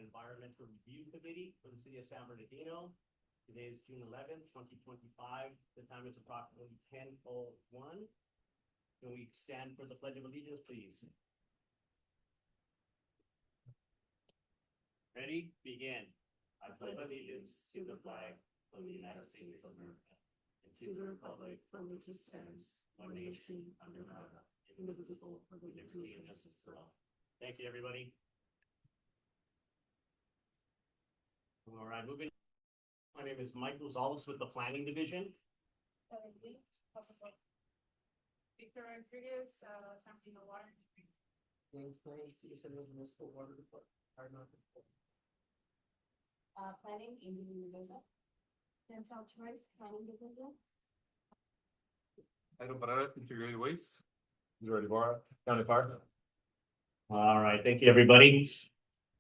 Environmental Review Committee for the City of San Bernardino. Today is June 11th, 2025. The time is approximately 10:01. Can we stand for the Pledge of Allegiance, please? Ready? Begin. I pledge allegiance to the flag of the United States of America and to the republic for which it stands, one nation under God, indivisible, with liberty and justice for all. Thank you, everybody. All right, moving. My name is Mike Rosales with the Planning Division. Victor Rodriguez, San Bernardino Water District. James Plain, Citizen Municipal Water Department. Planning, Amy Mendoza. Chantal Choice, Planning Division. Item Barrera, Integrated Waste. Zero Ibarra, County Fire. All right, thank you, everybody.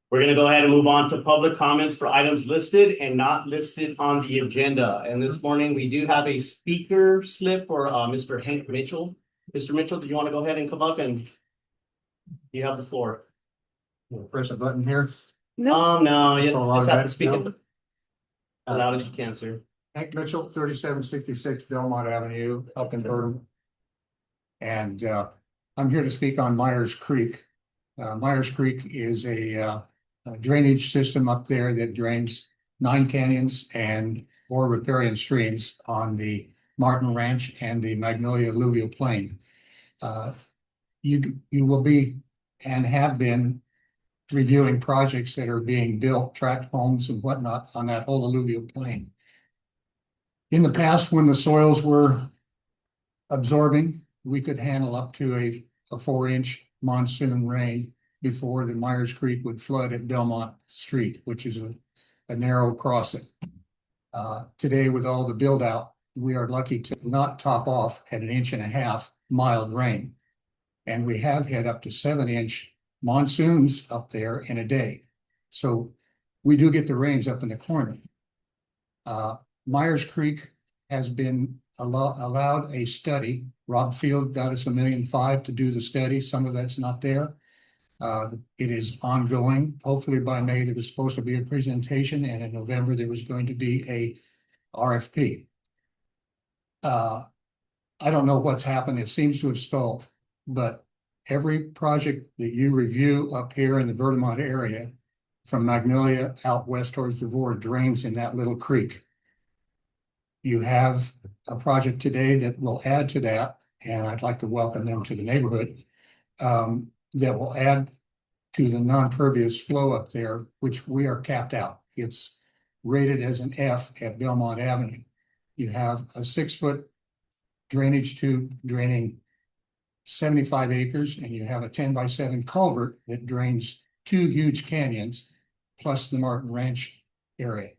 We're going to go ahead and move on to public comments for items listed and not listed on the agenda. And this morning we do have a speaker slip for Mr. Hank Mitchell. Mr. Mitchell, do you want to go ahead and come up and you have the floor? Press a button here. No, you just have to speak No. it as loud as you can, sir. Hank Mitchell, 3766 Belmont Avenue, up in Durham. And I'm here to speak on Myers Creek. Myers Creek is a drainage system up there that drains 9 canyons and 4 riparian streams on the Martin Ranch and the Magnolia Alluvial Plain. You will be and have been reviewing projects that are being built, tract homes and whatnot on that whole alluvial plain. In the past, when the soils were absorbing, we could handle up to a 4-inch monsoon rain before the Myers Creek would flood at Belmont Street, which is a narrow crossing. Today, with all the build out, we are lucky to not top off at 1.5 inches mild rain. And we have had up to 7-inch monsoons up there in a day. So we do get the rains up in the corner. Myers Creek has been allowed a study. Rob Field got us $1.5 million to do the study. Some of that's not there. It is ongoing. Hopefully by May there was supposed to be a presentation, and in November there was going to be a RFP. I don't know what's happened. It seems to have stalled, but every project that you review up here in the Vermont area, from Magnolia out west towards Devore, drains in that little creek. You have a project today that will add to that, and I'd like to welcome them to the neighborhood, that will add to the non-pervious flow up there, which we are capped out. It's rated as an F at Belmont Avenue. You have a 6-foot drainage tube draining 75 acres, and you have a 10x7 culvert that drains 2 huge canyons, plus the Martin Ranch area.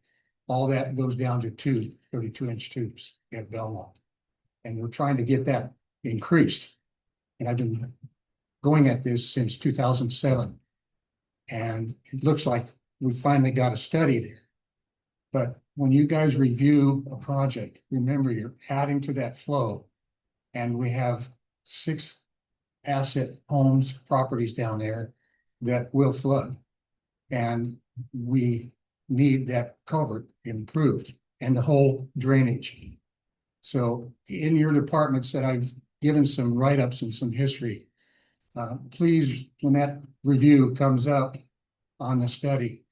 All that goes down to 2 32-inch tubes at Belmont. And we're trying to get that increased. And I've been going at this since 2007. And it looks like we finally got a study there. But when you guys review a project, remember you're adding to that flow. And we have 6 asset homes, properties down there that will flood. And we need that culvert improved and the whole drainage. So in your departments that I've given some write-ups and some history, please, when that review comes up on the study,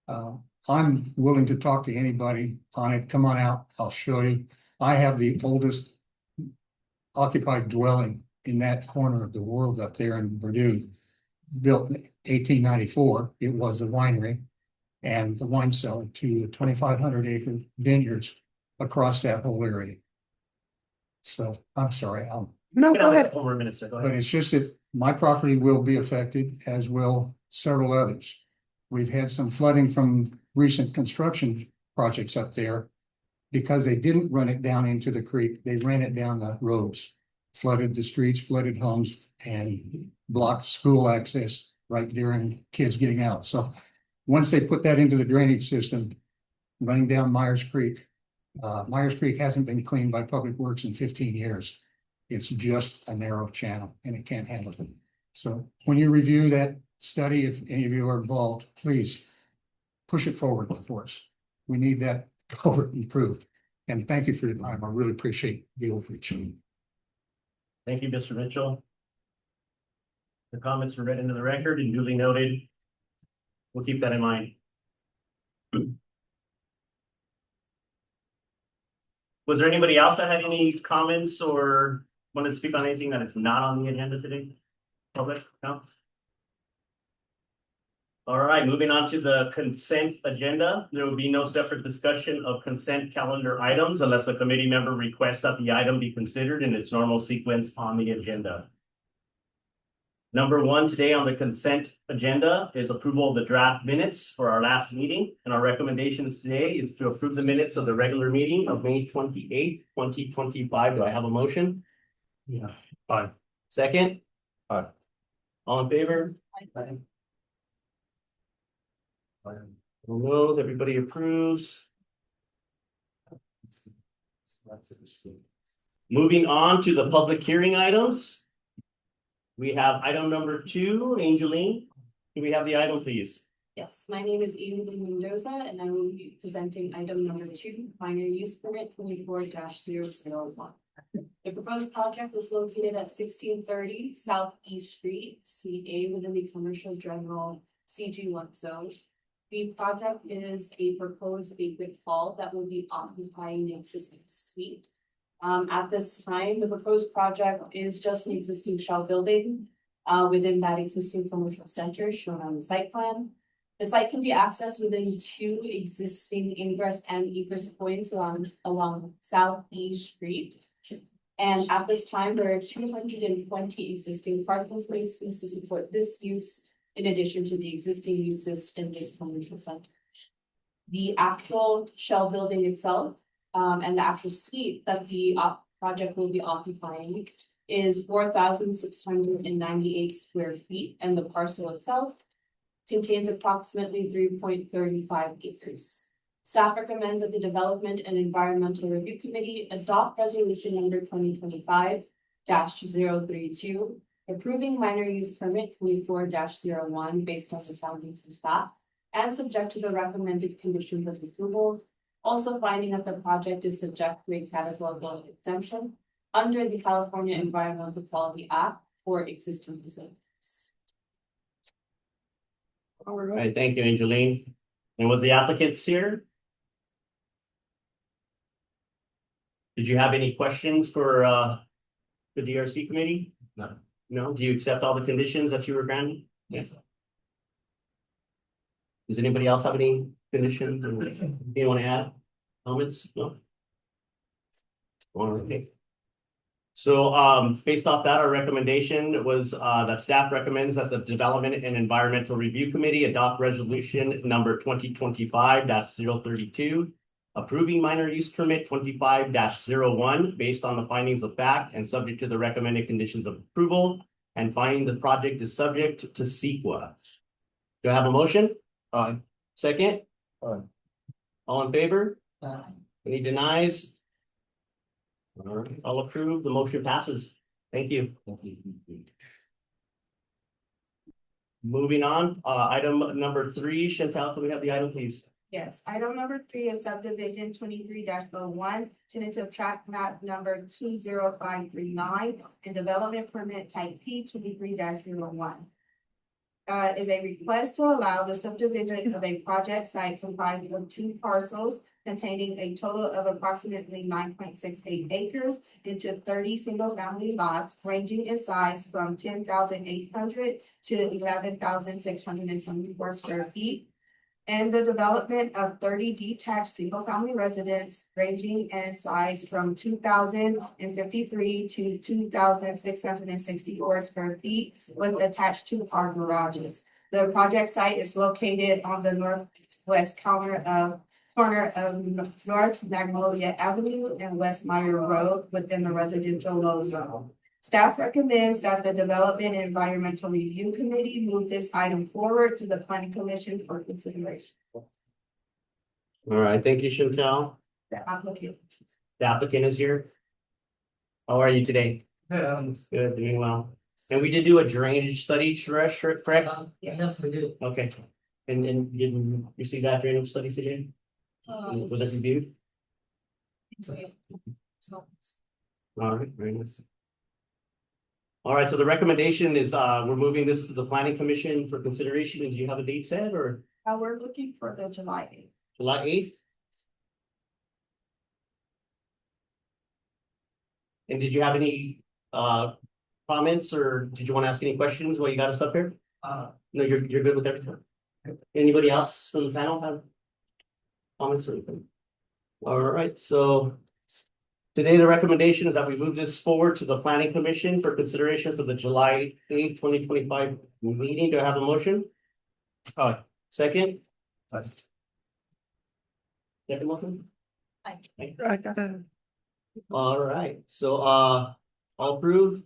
I'm willing to talk to anybody on it. Come on out, I'll show you. I have the oldest occupied dwelling in that corner of the world up there in Purdue, built in 1894. It was a winery and the wine cellar to 2,500 acre vineyards across that whole area. So I'm sorry. No, go ahead. Over a minute, sir. Go ahead. But it's just that my property will be affected, as will several others. We've had some flooding from recent construction projects up there because they didn't run it down into the creek. They ran it down the roads, flooded the streets, flooded homes, and blocked school access right during kids getting out. So once they put that into the drainage system, running down Myers Creek hasn't been cleaned by Public Works in 15 years. It's just a narrow channel and it can't handle it. So when you review that study, if any of you are involved, please push it forward for us. We need that culvert improved. And thank you for your time. I really appreciate the overreach. Thank you, Mr. Mitchell. The comments were read into the record and duly noted. We'll keep that in mind. Was there anybody else that had any comments or wanted to speak on anything that is not on the agenda today? Public, no? All right, moving on to the consent agenda. There will be no separate discussion of consent calendar items unless a committee member requests that the item be considered in its normal sequence on the agenda. Number one today on the consent agenda is approval of the draft minutes for our last meeting. And our recommendations today is to approve the minutes of the regular meeting of May 28th, 2025. Do I have a motion? Yeah. Aye. Second? Aye. All in favor? Aye. All those, everybody approves. Moving on to the public hearing items. We have item number 2, Angeline. Can we have the item, please? Yes, my name is Amy Mendoza and I will be presenting item number 2, minor use permit 24-001. The proposed project is located at 1630 Southeast Street, Suite A within the commercial general CG1 zone. The project is a proposed banquet hall that will be occupying the existing suite. At this time, the proposed project is just an existing shell building within that existing commercial center shown on the site plan. The site can be accessed within 2 existing ingress and egress points along Southeast Street. And at this time, there are 220 existing parking spaces to support this use, in addition to the existing uses in this commercial center. The actual shell building itself and the actual suite that the project will be occupying is 4,698 square feet, and the parcel itself contains approximately 3.35 acres. Staff recommends that the Development and Environmental Review Committee adopt resolution number 2025-032, approving minor use permit 24-01 based on the findings of staff and subject to the recommended conditions of approval. Also finding that the project is subject to a categorical exemption under the California Environmental Quality Act for existing facilities. All right, thank you, Angeline. And was the applicants here? Did you have any questions for the DRC committee? No. No? Do you accept all the conditions that you were granted? Yes. Does anybody else have any conditions or anything you want to add? Comments? No? Okay. So based off that, our recommendation was that staff recommends that the Development and Environmental Review Committee adopt resolution number 2025-032, approving minor use permit 25-01 based on the findings of fact and subject to the recommended conditions of approval, and finding the project is subject to CEQA. Do I have a motion? Aye. Second? Aye. All in favor? Any denies? All right, all approved. The motion passes. Thank you. Moving on, item number 3, Chantal, can we have the item, please? Yes, item number 3 is subdivision 23-01, tentative tract map number 20539, and development permit type P 23-01. Is a request to allow the subdivision of a project site comprised of 2 parcels containing a total of approximately 9.68 acres into 30 single-family lots ranging in size from 10,800 to 11,674 square feet, and the development of 30 detached single-family residents ranging in size from 2,053 to 2,664 square feet with attached 2-car garages. The project site is located on the northwest corner of North Magnolia Avenue and West Meyer Road within the residential low zone. Staff recommends that the Development and Environmental Review Committee move this item forward to the Planning Commission for consideration. All right, thank you, Chantal. The applicant. The applicant is here. How are you today? Yeah, Good, doing well. And we did do a drainage study, correct? yes, we do. Okay. And didn't you see that drainage study today? Was that reviewed? So, yeah. So, All right, very nice. All right, so the recommendation is, we're moving this to the planning commission for consideration, and do you have a date set or We're looking for the July 8th. July 8th? And did you have any, comments, or did you want to ask any questions while you got us up here? No, you're good with everything. Anybody else from the panel have comments or anything? All right, so today the recommendation is that we move this forward to the planning commission for consideration for the July 8th, 2025 meeting. Do I have a motion? Second? Second motion? I I gotta. All right, so, all approve?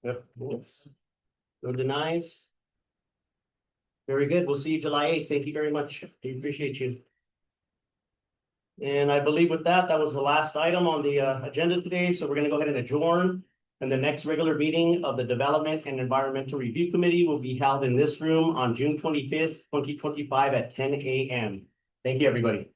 Yep. No denies? Very good. We'll see you July 8th. Thank you very much. We appreciate you. And I believe with that, that was the last item on the agenda today. So we're gonna go ahead and adjourn. And the next regular meeting of the Development and Environmental Review Committee will be held in this room on June 25th, 2025 at 10 a.m. Thank you, everybody.